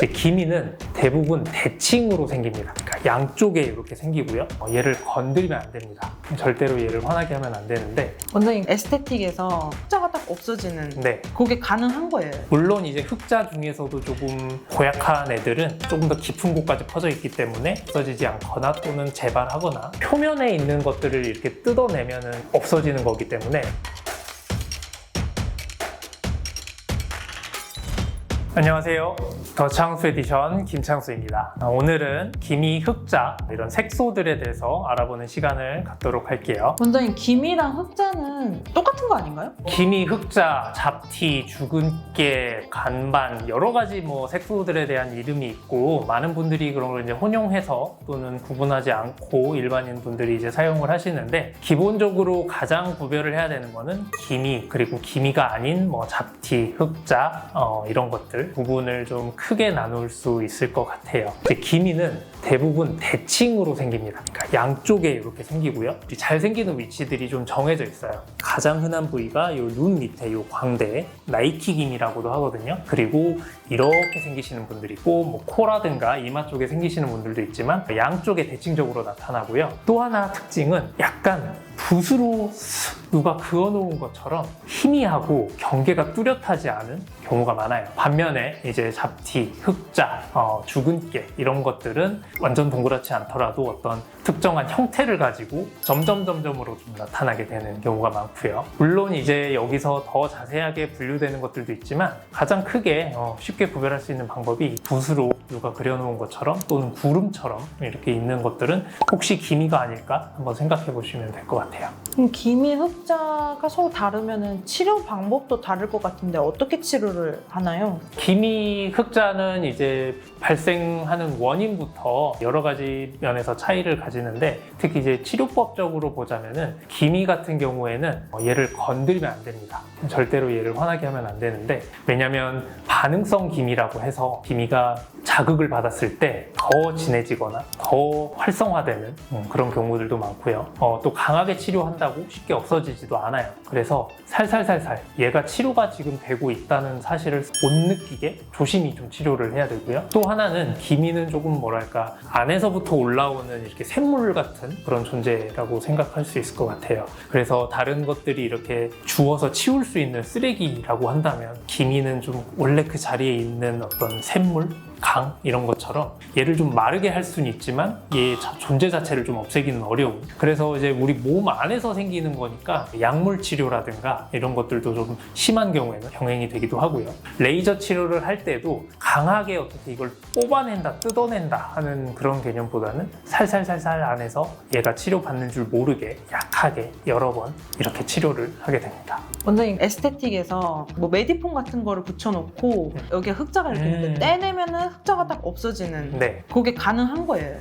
기미는 대부분 대칭으로 생깁니다. 그러니까 양쪽에 이렇게 생기고요. 얘를 건드리면 안 됩니다. 절대로 얘를 화나게 하면 안 되는데, 원장님 에스테틱에서 흑자가 딱 없어지는 네. 그게 가능한 거예요. 물론 이제 흑자 중에서도 조금 고약한 애들은 조금 더 깊은 곳까지 퍼져 있기 때문에 없어지지 않거나 또는 재발하거나 표면에 있는 것들을 이렇게 뜯어내면은 없어지는 거기 때문에. 안녕하세요. 더 창수 에디션 김창수입니다. 오늘은 기미, 흑자 이런 색소들에 대해서 알아보는 시간을 갖도록 할게요. 원장님 기미랑 흑자는 똑같은 거 아닌가요? 기미, 흑자, 잡티, 주근깨, 간반 여러 가지 색소들에 대한 이름이 있고 많은 분들이 그런 걸 이제 혼용해서 또는 구분하지 않고 일반인 분들이 이제 사용을 하시는데, 기본적으로 가장 구별을 해야 되는 거는 기미, 그리고 기미가 아닌 잡티, 흑자 이런 것들 구분을 좀 크게 나눌 수 있을 것 같아요. 이제 기미는 대부분 대칭으로 생깁니다. 그러니까 양쪽에 이렇게 생기고요. 잘 생기는 위치들이 좀 정해져 있어요. 가장 흔한 부위가 이 눈 밑에 이 광대, 나이키 기미라고도 하거든요. 그리고 이렇게 생기시는 분들이 있고 코라든가 이마 쪽에 생기시는 분들도 있지만 양쪽에 대칭적으로 나타나고요. 또 하나 특징은 약간 붓으로 누가 그어놓은 것처럼 희미하고 경계가 뚜렷하지 않은 경우가 많아요. 반면에 이제 잡티, 흑자, 주근깨 이런 것들은 완전 동그랗지 않더라도 어떤 특정한 형태를 가지고 점점점점으로 좀 나타나게 되는 경우가 많고요. 물론 이제 여기서 더 자세하게 분류되는 것들도 있지만 가장 크게 쉽게 구별할 수 있는 방법이 붓으로 누가 그려놓은 것처럼 또는 구름처럼 이렇게 있는 것들은 혹시 기미가 아닐까 한번 생각해 보시면 될 것 같아요. 그럼 기미, 흑자가 서로 다르면 치료 방법도 다를 것 같은데 어떻게 치료를 하나요? 기미, 흑자는 이제 발생하는 원인부터 여러 가지 면에서 차이를 가지는데, 특히 이제 치료법적으로 보자면은 기미 같은 경우에는 얘를 건드리면 안 됩니다. 절대로 얘를 화나게 하면 안 되는데, 왜냐면 반응성 기미라고 해서 기미가 자극을 받았을 때 더 진해지거나 더 활성화되는 그런 경우들도 많고요. 또 강하게 치료한다고 쉽게 없어지지도 않아요. 그래서 살살살살 얘가 치료가 지금 되고 있다는 사실을 못 느끼게 조심히 좀 치료를 해야 되고요. 또 하나는 기미는 조금 안에서부터 올라오는 이렇게 샘물 같은 그런 존재라고 생각할 수 있을 것 같아요. 그래서 다른 것들이 이렇게 주워서 치울 수 있는 쓰레기라고 한다면 기미는 좀 원래 그 자리에 있는 어떤 샘물, 강 이런 것처럼 얘를 좀 마르게 할 수는 있지만 얘 존재 자체를 좀 없애기는 어려운, 그래서 이제 우리 몸 안에서 생기는 거니까 약물 치료라든가 이런 것들도 좀 심한 경우에는 병행이 되기도 하고요. 레이저 치료를 할 때도 강하게 어떻게 이걸 뽑아낸다, 뜯어낸다 하는 그런 개념보다는 살살살살 안에서 얘가 치료받는 줄 모르게 약하게 여러 번 이렇게 치료를 하게 됩니다. 원장님 에스테틱에서 메디폼 같은 거를 붙여놓고 여기에 흑자가 이렇게 있는데 떼내면은 흑자가 딱 없어지는, 네. 그게 가능한 거예요?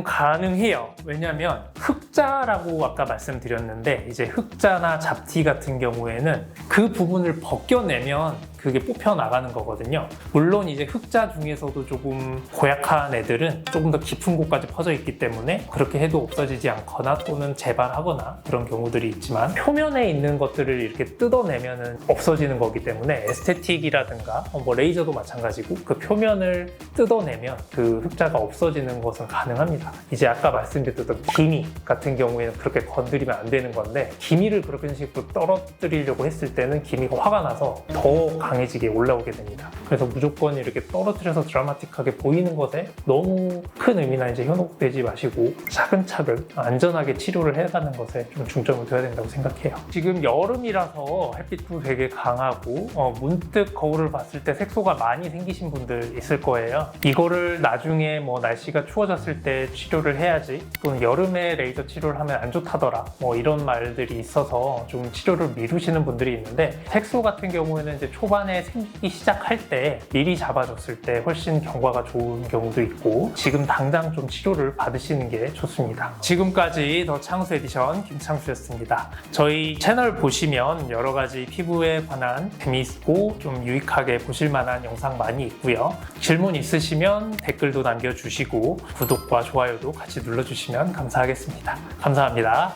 가능해요. 왜냐면 흑자라고 아까 말씀드렸는데, 이제 흑자나 잡티 같은 경우에는 그 부분을 벗겨내면 그게 뽑혀 나가는 거거든요. 물론 이제 흑자 중에서도 조금 고약한 애들은 조금 더 깊은 곳까지 퍼져 있기 때문에 그렇게 해도 없어지지 않거나 또는 재발하거나 그런 경우들이 있지만, 표면에 있는 것들을 이렇게 뜯어내면은 없어지는 거기 때문에 에스테틱이라든가 레이저도 마찬가지고 그 표면을 뜯어내면 그 흑자가 없어지는 것은 가능합니다. 이제 아까 말씀드렸던 기미 같은 경우에는 그렇게 건드리면 안 되는 건데, 기미를 그런 식으로 떨어뜨리려고 했을 때는 기미가 화가 나서 더 강해지게 올라오게 됩니다. 그래서 무조건 이렇게 떨어뜨려서 드라마틱하게 보이는 것에 너무 큰 의미나 이제 현혹되지 마시고 차근차근 안전하게 치료를 해가는 것에 좀 중점을 둬야 된다고 생각해요. 지금 여름이라서 햇빛도 되게 강하고 문득 거울을 봤을 때 색소가 많이 생기신 분들 있을 거예요. 이거를 나중에 날씨가 추워졌을 때 치료를 해야지, 또는 여름에 레이저 치료를 하면 안 좋다더라 이런 말들이 있어서 좀 치료를 미루시는 분들이 있는데, 색소 같은 경우에는 이제 초반에 생기기 시작할 때 미리 잡아줬을 때 훨씬 경과가 좋은 경우도 있고, 지금 당장 좀 치료를 받으시는 게 좋습니다. 지금까지 더 창수 에디션 김창수였습니다. 저희 채널 보시면 여러 가지 피부에 관한 재미있고 좀 유익하게 보실 만한 영상 많이 있고요. 질문 있으시면 댓글도 남겨주시고 구독과 좋아요도 같이 눌러주시면 감사하겠습니다. 감사합니다.